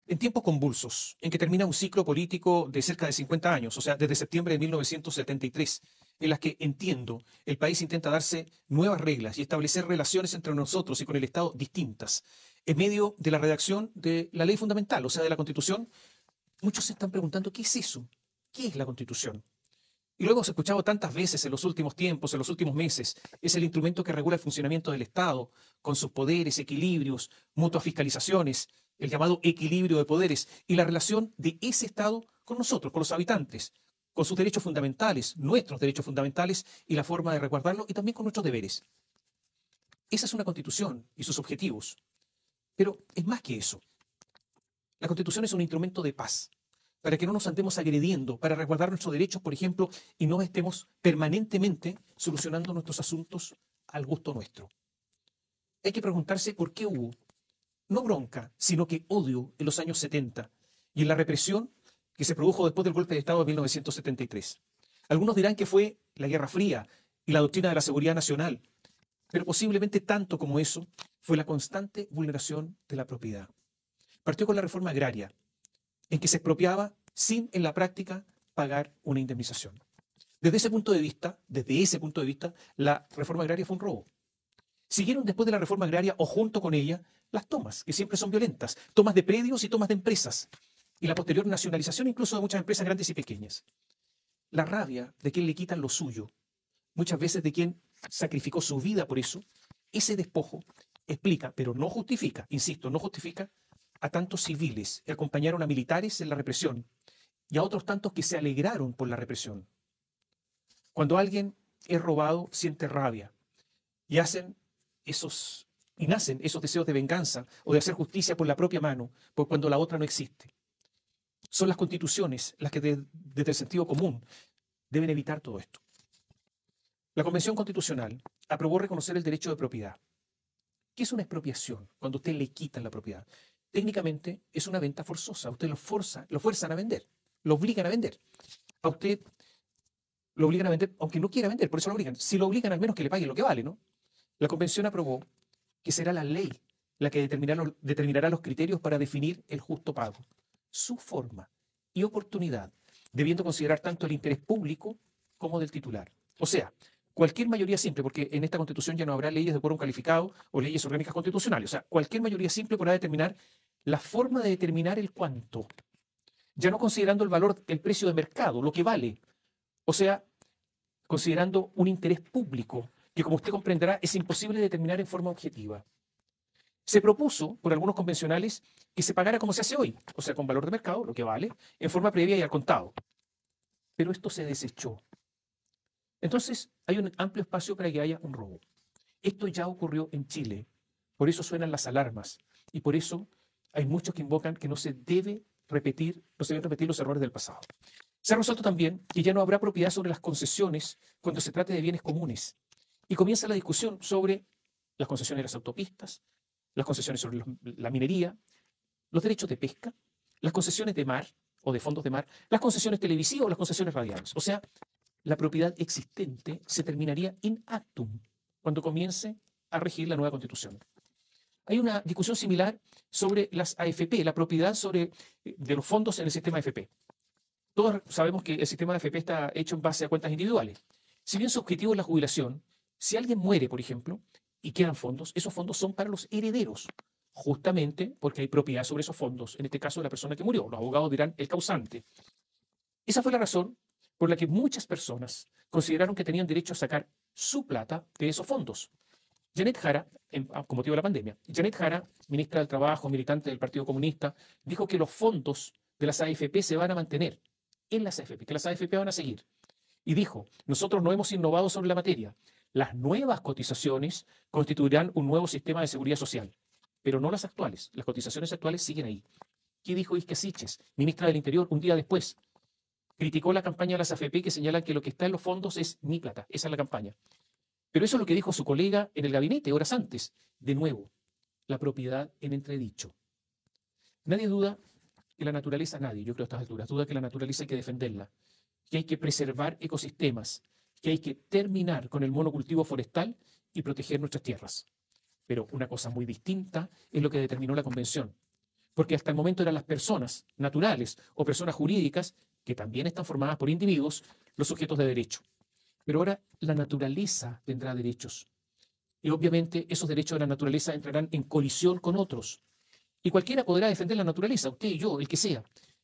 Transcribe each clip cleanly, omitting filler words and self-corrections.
En tiempos convulsos, en que termina un ciclo político de cerca de 50 años, o sea, desde septiembre de 1973, en las que, entiendo, el país intenta darse nuevas reglas y establecer relaciones entre nosotros y con el Estado distintas, en medio de la redacción de la ley fundamental, o sea, de la Constitución, muchos se están preguntando, ¿qué es eso? ¿Qué es la Constitución? Y lo hemos escuchado tantas veces en los últimos tiempos, en los últimos meses. Es el instrumento que regula el funcionamiento del Estado, con sus poderes, equilibrios, mutuas fiscalizaciones, el llamado equilibrio de poderes y la relación de ese Estado con nosotros, con los habitantes, con sus derechos fundamentales, nuestros derechos fundamentales y la forma de resguardarlos y también con nuestros deberes. Esa es una constitución y sus objetivos. Pero es más que eso. La constitución es un instrumento de paz, para que no nos andemos agrediendo, para resguardar nuestros derechos, por ejemplo, y no estemos permanentemente solucionando nuestros asuntos al gusto nuestro. Hay que preguntarse por qué hubo, no bronca, sino que odio en los años 70 y en la represión que se produjo después del golpe de Estado de 1973. Algunos dirán que fue la Guerra Fría y la doctrina de la seguridad nacional, pero posiblemente tanto como eso fue la constante vulneración de la propiedad. Partió con la reforma agraria, en que se expropiaba sin en la práctica pagar una indemnización. Desde ese punto de vista, la reforma agraria fue un robo. Siguieron después de la reforma agraria o junto con ella las tomas, que siempre son violentas, tomas de predios y tomas de empresas, y la posterior nacionalización incluso de muchas empresas grandes y pequeñas. La rabia de quien le quitan lo suyo, muchas veces de quien sacrificó su vida por eso, ese despojo explica, pero no justifica, insisto, no justifica a tantos civiles que acompañaron a militares en la represión y a otros tantos que se alegraron por la represión. Cuando alguien es robado, siente rabia y nacen esos deseos de venganza o de hacer justicia por la propia mano, por cuando la otra no existe. Son las constituciones las que desde el sentido común deben evitar todo esto. La Convención Constitucional aprobó reconocer el derecho de propiedad. ¿Qué es una expropiación? Cuando usted le quitan la propiedad. Técnicamente es una venta forzosa. Usted lo fuerzan a vender, lo obligan a vender. A usted lo obligan a vender, aunque no quiera vender, por eso lo obligan. Si lo obligan, al menos que le paguen lo que vale, ¿no? La Convención aprobó que será la ley la que determinará los criterios para definir el justo pago, su forma y oportunidad, debiendo considerar tanto el interés público como del titular. O sea, cualquier mayoría simple, porque en esta Constitución ya no habrá leyes de quórum calificado o leyes orgánicas constitucionales, o sea, cualquier mayoría simple podrá determinar la forma de determinar el cuánto, ya no considerando el valor, el precio de mercado, lo que vale, o sea, considerando un interés público que, como usted comprenderá, es imposible determinar en forma objetiva. Se propuso por algunos convencionales que se pagara como se hace hoy, o sea, con valor de mercado, lo que vale, en forma previa y al contado. Pero esto se desechó. Entonces, hay un amplio espacio para que haya un robo. Esto ya ocurrió en Chile. Por eso suenan las alarmas. Y por eso hay muchos que invocan que no se deben repetir los errores del pasado. Se ha resuelto también que ya no habrá propiedad sobre las concesiones cuando se trate de bienes comunes. Y comienza la discusión sobre las concesiones de las autopistas, las concesiones sobre la minería, los derechos de pesca, las concesiones de mar o de fondos de mar, las concesiones televisivas o las concesiones radiales. O sea, la propiedad existente se terminaría in actum cuando comience a regir la nueva Constitución. Hay una discusión similar sobre las AFP, la propiedad de los fondos en el sistema AFP. Todos sabemos que el sistema de AFP está hecho en base a cuentas individuales. Si bien su objetivo es la jubilación, si alguien muere, por ejemplo, y quedan fondos, esos fondos son para los herederos, justamente porque hay propiedad sobre esos fondos, en este caso de la persona que murió. Los abogados dirán el causante. Esa fue la razón por la que muchas personas consideraron que tenían derecho a sacar su plata de esos fondos. Janet Jara, con motivo de la pandemia, Janet Jara, ministra del Trabajo, militante del Partido Comunista, dijo que los fondos de las AFP se van a mantener en las AFP, que las AFP van a seguir. Y dijo, nosotros no hemos innovado sobre la materia. Las nuevas cotizaciones constituirán un nuevo sistema de seguridad social, pero no las actuales. Las cotizaciones actuales siguen ahí. ¿Qué dijo Isquia Siches, ministra del Interior, un día después? Criticó la campaña de las AFP que señalan que lo que está en los fondos es mi plata. Esa es la campaña. Pero eso es lo que dijo su colega en el gabinete horas antes. De nuevo, la propiedad en entredicho. Nadie duda que la naturaleza, nadie, yo creo a estas alturas, duda que la naturaleza hay que defenderla, que hay que preservar ecosistemas, que hay que terminar con el monocultivo forestal y proteger nuestras tierras. Pero una cosa muy distinta es lo que determinó la Convención. porque hasta el momento eran las personas naturales o personas jurídicas, que también están formadas por individuos, los sujetos de derecho. Pero ahora la naturaleza tendrá derechos. Y obviamente esos derechos de la naturaleza entrarán en colisión con otros. Y cualquiera podrá defender la naturaleza, usted y yo, el que sea.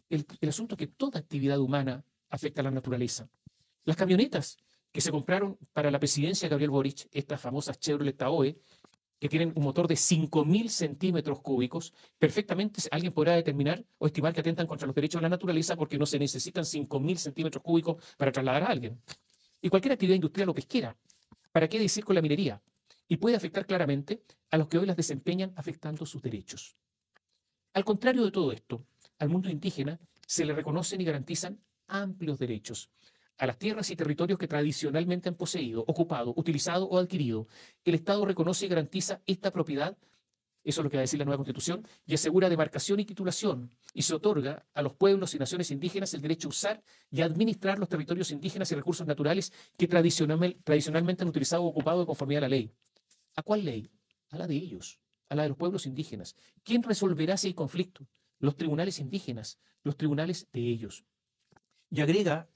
El asunto es que toda actividad humana afecta a la naturaleza. Las camionetas que se compraron para la presidencia de Gabriel Boric, estas famosas Chevrolet Tahoe, que tienen un motor de 5.000 centímetros cúbicos, perfectamente alguien podrá determinar o estimar que atentan contra los derechos de la naturaleza porque no se necesitan 5.000 centímetros cúbicos para trasladar a alguien. Y cualquier actividad industrial o pesquera, ¿para qué decir con la minería? Y puede afectar claramente a los que hoy las desempeñan afectando sus derechos. Al contrario de todo esto, al mundo indígena se le reconocen y garantizan amplios derechos a las tierras y territorios que tradicionalmente han poseído, ocupado, utilizado o adquirido. El Estado reconoce y garantiza esta propiedad, eso es lo que va a decir la nueva Constitución, y asegura demarcación y titulación, y se otorga a los pueblos y naciones indígenas el derecho a usar y a administrar los territorios indígenas y recursos naturales que tradicionalmente han utilizado o ocupado de conformidad a la ley. ¿A cuál ley? A la de ellos, a la de los pueblos indígenas. ¿Quién resolverá si hay conflicto? Los tribunales indígenas, los tribunales de ellos. Y agrega,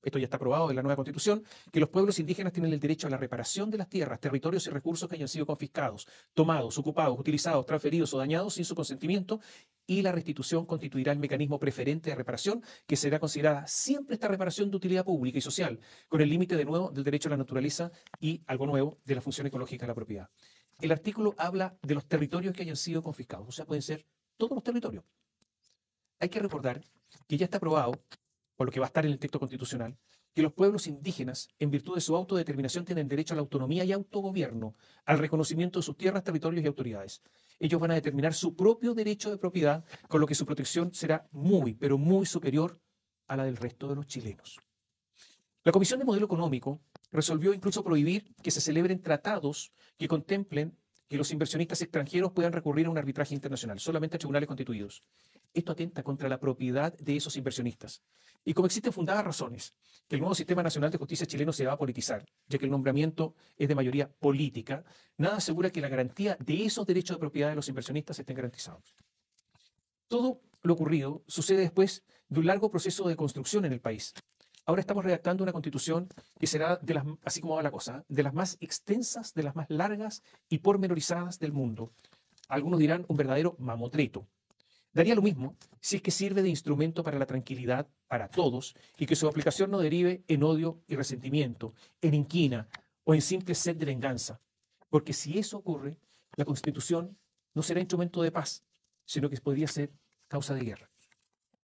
esto ya está aprobado en la nueva Constitución, que los pueblos indígenas tienen el derecho a la reparación de las tierras, territorios y recursos que hayan sido confiscados, tomados, ocupados, utilizados, transferidos o dañados sin su consentimiento, y la restitución constituirá el mecanismo preferente de reparación, que será considerada siempre esta reparación de utilidad pública y social, con el límite de nuevo del derecho a la naturaleza y, algo nuevo, de la función ecológica de la propiedad. El artículo habla de los territorios que hayan sido confiscados, o sea, pueden ser todos los territorios. Hay que recordar que ya está aprobado, por lo que va a estar en el texto constitucional, que los pueblos indígenas, en virtud de su autodeterminación, tienen derecho a la autonomía y autogobierno, al reconocimiento de sus tierras, territorios y autoridades. Ellos van a determinar su propio derecho de propiedad, con lo que su protección será muy, pero muy superior a la del resto de los chilenos. La Comisión de Modelo Económico resolvió incluso prohibir que se celebren tratados que contemplen que los inversionistas extranjeros puedan recurrir a un arbitraje internacional, solamente a tribunales constituidos. Esto atenta contra la propiedad de esos inversionistas. Y como existen fundadas razones que el nuevo Sistema Nacional de Justicia chileno se va a politizar, ya que el nombramiento es de mayoría política, nada asegura que la garantía de esos derechos de propiedad de los inversionistas estén garantizados. Todo lo ocurrido sucede después de un largo proceso de construcción en el país. Ahora estamos redactando una constitución que será, así como va la cosa, de las más extensas, de las más largas y pormenorizadas del mundo. Algunos dirán un verdadero mamotreto. Daría lo mismo si es que sirve de instrumento para la tranquilidad para todos y que su aplicación no derive en odio y resentimiento, en inquina o en simple sed de venganza. Porque si eso ocurre, la Constitución no será instrumento de paz, sino que podría ser causa de guerra.